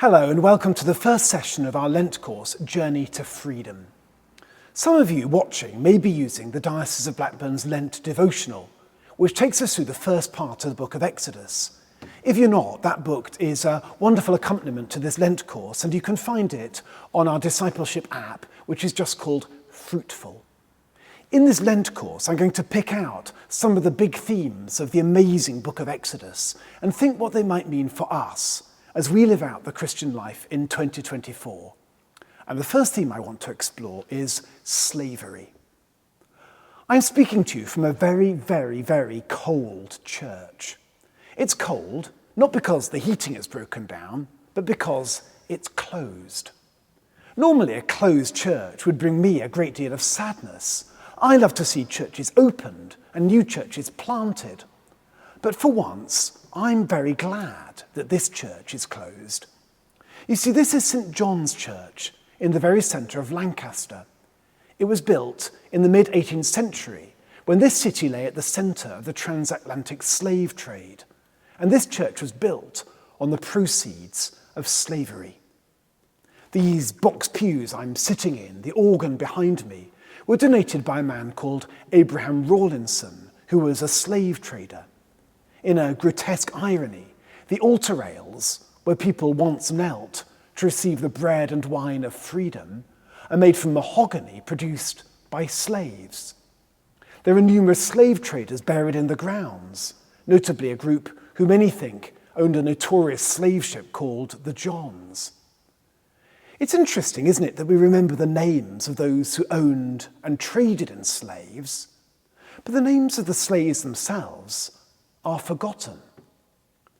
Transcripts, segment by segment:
Hello and welcome to the first session of our Lent course, Journey to Freedom. Some of you watching may be using the Diocese of Blackburn's Lent devotional, which takes us through the first part of the book of Exodus. If you're not, that book is a wonderful accompaniment to this Lent course, and you can find it on our discipleship app, which is just called Fruitful. In this Lent course, I'm going to pick out some of the big themes of the amazing book of Exodus and think what they might mean for us as we live out the Christian life in 2024. And the first theme I want to explore is slavery. I'm speaking to you from a very, very, very cold church. It's cold, not because the heating has broken down, but because it's closed. Normally, a closed church would bring me a great deal of sadness. I love to see churches opened and new churches planted. But for once, I'm very glad that this church is closed. You see, this is St. John's Church in the very centre of Lancaster. It was built in the mid-18th century when this city lay at the centre of the transatlantic slave trade. And this church was built on the proceeds of slavery. These box pews I'm sitting in, the organ behind me, were donated by a man called Abraham Rawlinson, who was a slave trader. In a grotesque irony, the altar rails, where people once knelt to receive the bread and wine of freedom, are made from mahogany produced by slaves. There are numerous slave traders buried in the grounds, notably a group who many think owned a notorious slave ship called the Johns. It's interesting, isn't it, that we remember the names of those who owned and traded in slaves, but the names of the slaves themselves are forgotten.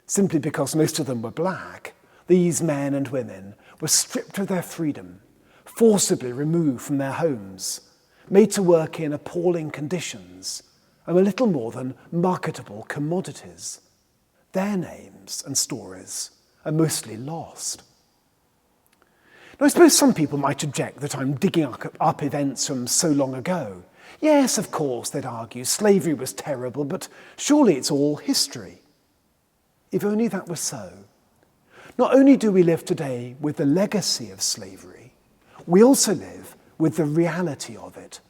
Simply because most of them were black, these men and women were stripped of their freedom, forcibly removed from their homes, made to work in appalling conditions, and were little more than marketable commodities. Their names and stories are mostly lost. Now, I suppose some people might object that I'm digging up events from so long ago. Yes, of course, they'd argue, slavery was terrible, but surely it's all history. If only that were so. Not only do we live today with the legacy of slavery, we also live with the reality of it.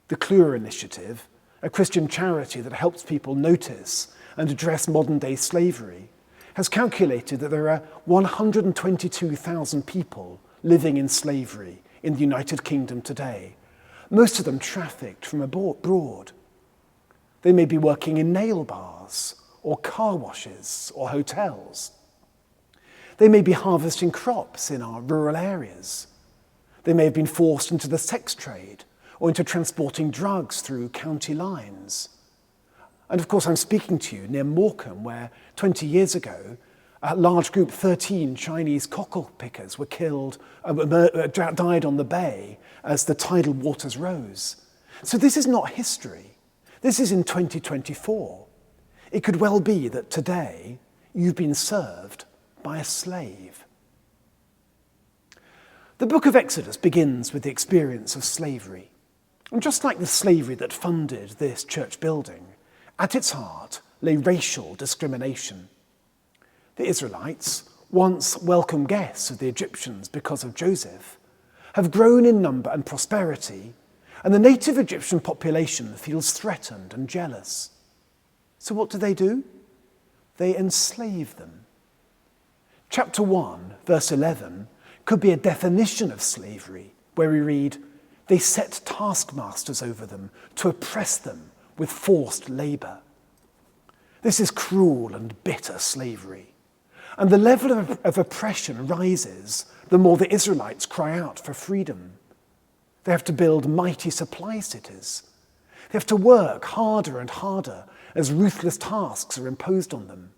The Clure Initiative, a Christian charity that helps people notice and address modern-day slavery, has calculated that there are 122,000 people living in slavery in the United Kingdom today, most of them trafficked from abroad. They may be working in nail bars or car washes or hotels. They may be harvesting crops in our rural areas. They may have been forced into the sex trade or into transporting drugs through county lines. And of course, I'm speaking to you near Morecambe, where 20 years ago, a large group, 13 Chinese cockle pickers were killed, died on the bay as the tidal waters rose. So this is not history. This is in 2024. It could well be that today you've been served by a slave. The book of Exodus begins with the experience of slavery. And just like the slavery that funded this church building, at its heart lay racial discrimination. The Israelites, once welcome guests of the Egyptians because of Joseph, have grown in number and prosperity, and the native Egyptian population feels threatened and jealous. So what do? They enslave them. Chapter 1, verse 11, could be a definition of slavery, where we read, "They set taskmasters over them to oppress them with forced labour." This is cruel and bitter slavery. And the level of oppression rises the more the Israelites cry out for freedom. They have to build mighty supply cities. They have to work harder and harder as ruthless tasks are imposed on them.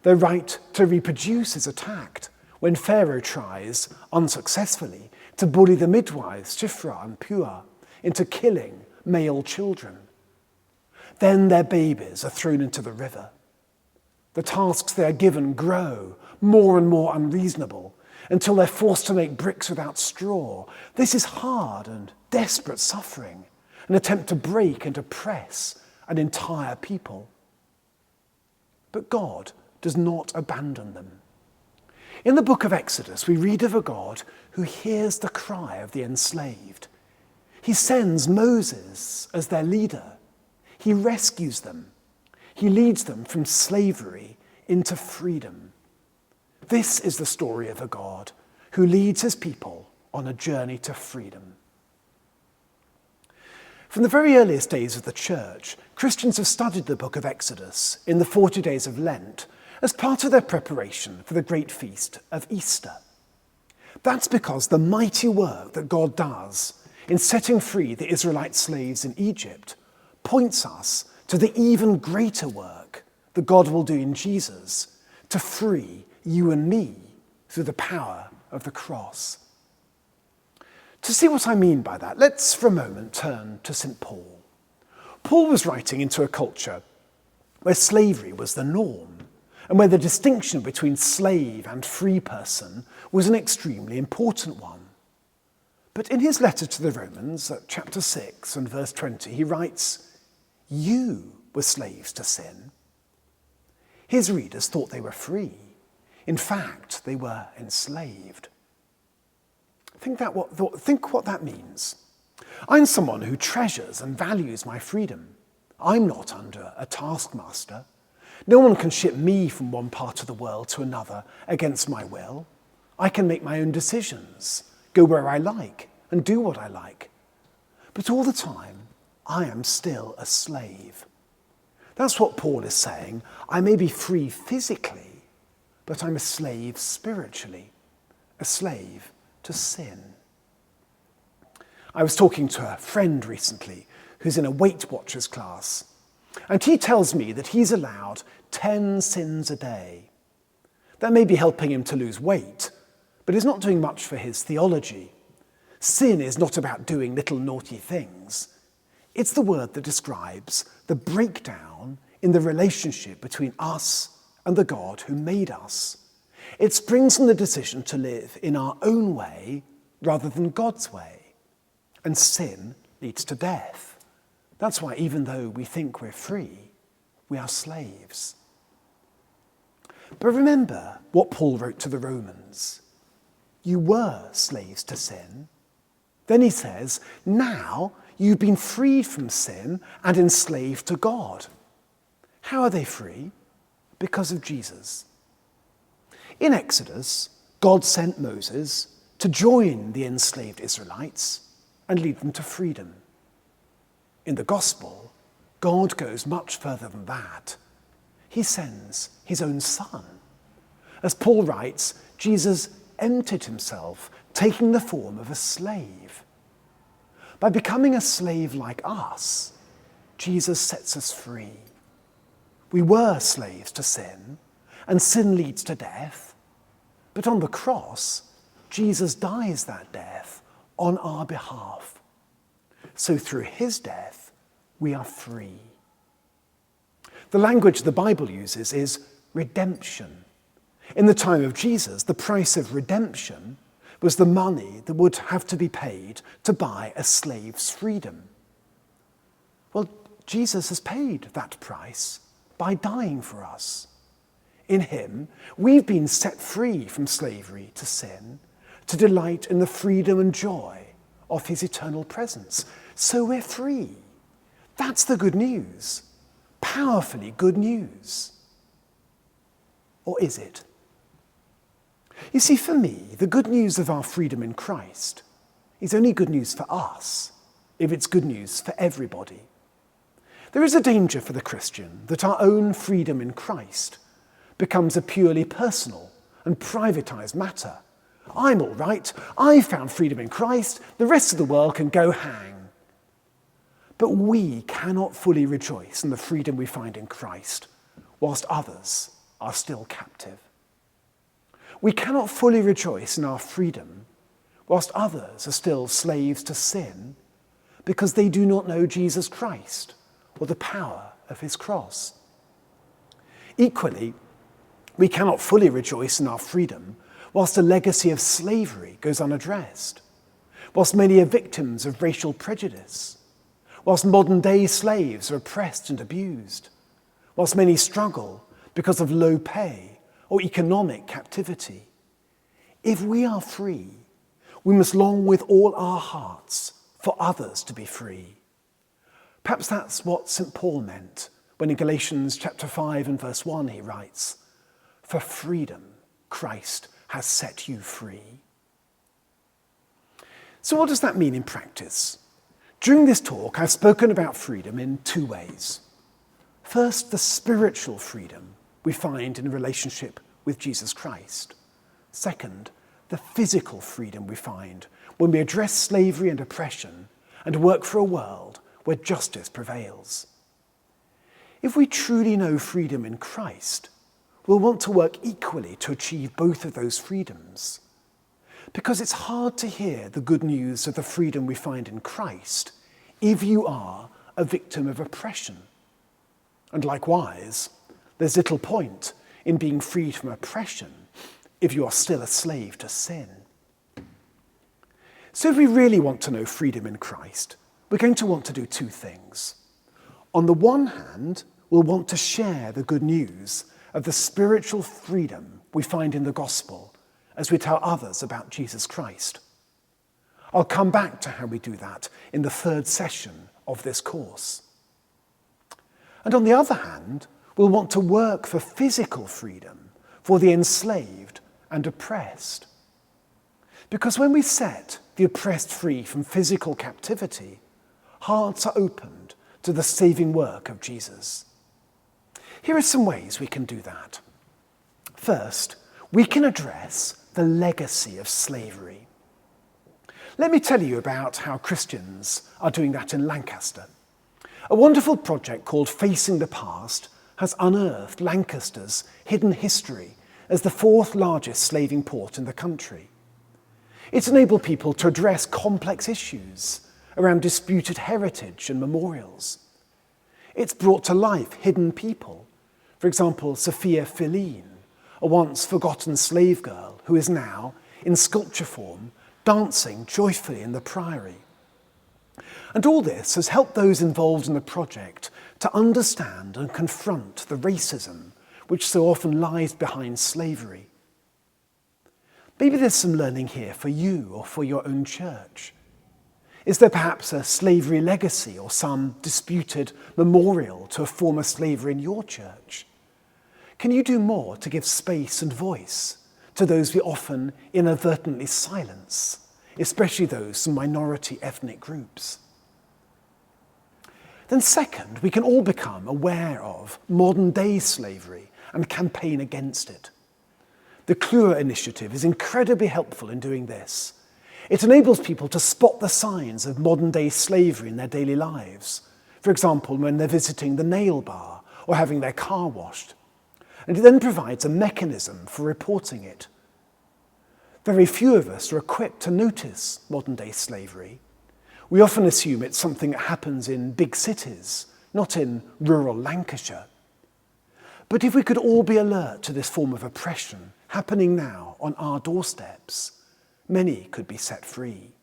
Their right to reproduce is attacked when Pharaoh tries, unsuccessfully, to bully the midwives, Shiphrah and Puah, into killing male children. Then their babies are thrown into the river. The tasks they are given grow more and more unreasonable until they're forced to make bricks without straw. This is hard and desperate suffering, an attempt to break and oppress an entire people. But God does not abandon them. In the book of Exodus, we read of a God who hears the cry of the enslaved. He sends Moses as their leader. He rescues them. He leads them from slavery into freedom. This is the story of a God who leads his people on a journey to freedom. From the very earliest days of the church, Christians have studied the book of Exodus in the 40 days of Lent as part of their preparation for the great feast of Easter. That's because the mighty work that God does in setting free the Israelite slaves in Egypt points us to the even greater work that God will do in Jesus to free you and me through the power of the cross. To see what I mean by that, let's for a moment turn to St. Paul. Paul was writing into a culture where slavery was the norm and where the distinction between slave and free person was an extremely important one. But in his letter to the Romans, at chapter 6 and verse 20, he writes, "You were slaves to sin." His readers thought they were free. In fact, they were enslaved. Think what that means. I'm someone who treasures and values my freedom. I'm not under a taskmaster. No one can ship me from one part of the world to another against my will. I can make my own decisions, go where I like, and do what I like. But all the time, I am still a slave. That's what Paul is saying. I may be free physically, but I'm a slave spiritually, a slave to sin. I was talking to a friend recently who's in a Weight Watchers class, and he tells me that he's allowed 10 sins a day. That may be helping him to lose weight, but it's not doing much for his theology. Sin is not about doing little naughty things. It's the word that describes the breakdown in the relationship between us and the God who made us. It springs from the decision to live in our own way rather than God's way. And sin leads to death. That's why even though we think we're free, we are slaves. But remember what Paul wrote to the Romans. You were slaves to sin. Then he says, now you've been freed from sin and enslaved to God. How are they free? Because of Jesus. In Exodus, God sent Moses to join the enslaved Israelites and lead them to freedom. In the gospel, God goes much further than that. He sends his own Son. As Paul writes, Jesus emptied himself, taking the form of a slave. By becoming a slave like us, Jesus sets us free. We were slaves to sin, and sin leads to death. But on the cross, Jesus dies that death on our behalf. So through his death, we are free. The language the Bible uses is redemption. In the time of Jesus, the price of redemption was the money that would have to be paid to buy a slave's freedom. Well, Jesus has paid that price by dying for us. In him, we've been set free from slavery to sin, to delight in the freedom and joy of his eternal presence. So we're free. That's the good news. Powerfully good news. Or is it? You see, for me, the good news of our freedom in Christ is only good news for us, if it's good news for everybody. There is a danger for the Christian that our own freedom in Christ becomes a purely personal and privatized matter. I'm all right, I found freedom in Christ, the rest of the world can go hang. But we cannot fully rejoice in the freedom we find in Christ, whilst others are still captive. We cannot fully rejoice in our freedom, whilst others are still slaves to sin, because they do not know Jesus Christ or the power of his cross. Equally, we cannot fully rejoice in our freedom whilst a legacy of slavery goes unaddressed, whilst many are victims of racial prejudice, whilst modern-day slaves are oppressed and abused, whilst many struggle because of low pay or economic captivity. If we are free, we must long with all our hearts for others to be free. Perhaps that's what St. Paul meant when in Galatians chapter 5 and verse 1 he writes, "For freedom Christ has set you free." So what does that mean in practice? During this talk, I've spoken about freedom in two ways. First, the spiritual freedom we find in relationship with Jesus Christ. Second, the physical freedom we find when we address slavery and oppression and work for a world where justice prevails. If we truly know freedom in Christ, we'll want to work equally to achieve both of those freedoms. Because it's hard to hear the good news of the freedom we find in Christ if you are a victim of oppression. And likewise, there's little point in being freed from oppression if you are still a slave to sin. So if we really want to know freedom in Christ, we're going to want to do two things. On the one hand, we'll want to share the good news of the spiritual freedom we find in the gospel as we tell others about Jesus Christ. I'll come back to how we do that in the third session of this course. And on the other hand, we'll want to work for physical freedom for the enslaved and oppressed. Because when we set the oppressed free from physical captivity, hearts are opened to the saving work of Jesus. Here are some ways we can do that. First, we can address the legacy of slavery. Let me tell you about how Christians are doing that in Lancaster. A wonderful project called Facing the Past has unearthed Lancaster's hidden history as the fourth largest slaving port in the country. It's enabled people to address complex issues around disputed heritage and memorials. It's brought to life hidden people. For example, Sophia Filene, a once forgotten slave girl who is now, in sculpture form, dancing joyfully in the priory. And all this has helped those involved in the project to understand and confront the racism which so often lies behind slavery. Maybe there's some learning here for you or for your own church. Is there perhaps a slavery legacy or some disputed memorial to a former slaver in your church? Can you do more to give space and voice to those we often inadvertently silence, especially those from minority ethnic groups? Then second, we can all become aware of modern-day slavery and campaign against it. The Clure initiative is incredibly helpful in doing this. It enables people to spot the signs of modern-day slavery in their daily lives. For example, when they're visiting the nail bar or having their car washed. And it then provides a mechanism for reporting it. Very few of us are equipped to notice modern-day slavery. We often assume it's something that happens in big cities, not in rural Lancashire. But if we could all be alert to this form of oppression happening now on our doorsteps, many could be set free.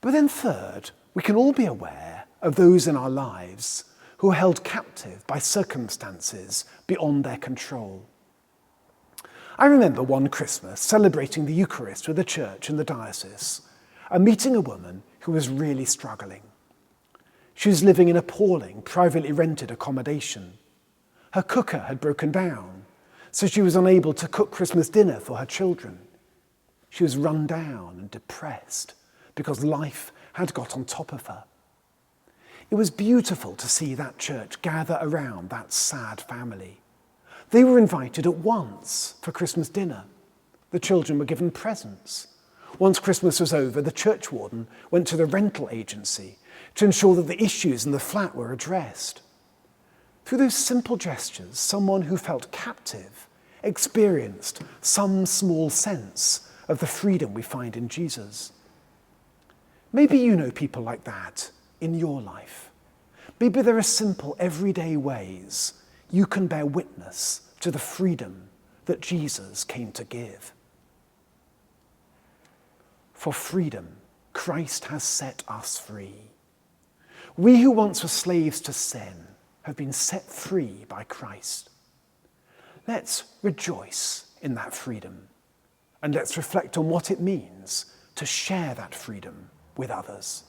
But then third, we can all be aware of those in our lives who are held captive by circumstances beyond their control. I remember one Christmas celebrating the Eucharist with the church and the diocese and meeting a woman who was really struggling. She was living in appalling, privately rented accommodation. Her cooker had broken down, so she was unable to cook Christmas dinner for her children. She was run down and depressed because life had got on top of her. It was beautiful to see that church gather around that sad family. They were invited at once for Christmas dinner. The children were given presents. Once Christmas was over, the church warden went to the rental agency to ensure that the issues in the flat were addressed. Through those simple gestures, someone who felt captive experienced some small sense of the freedom we find in Jesus. Maybe you know people like that in your life. Maybe there are simple, everyday ways you can bear witness to the freedom that Jesus came to give. For freedom, Christ has set us free. We who once were slaves to sin have been set free by Christ. Let's rejoice in that freedom and let's reflect on what it means to share that freedom with others.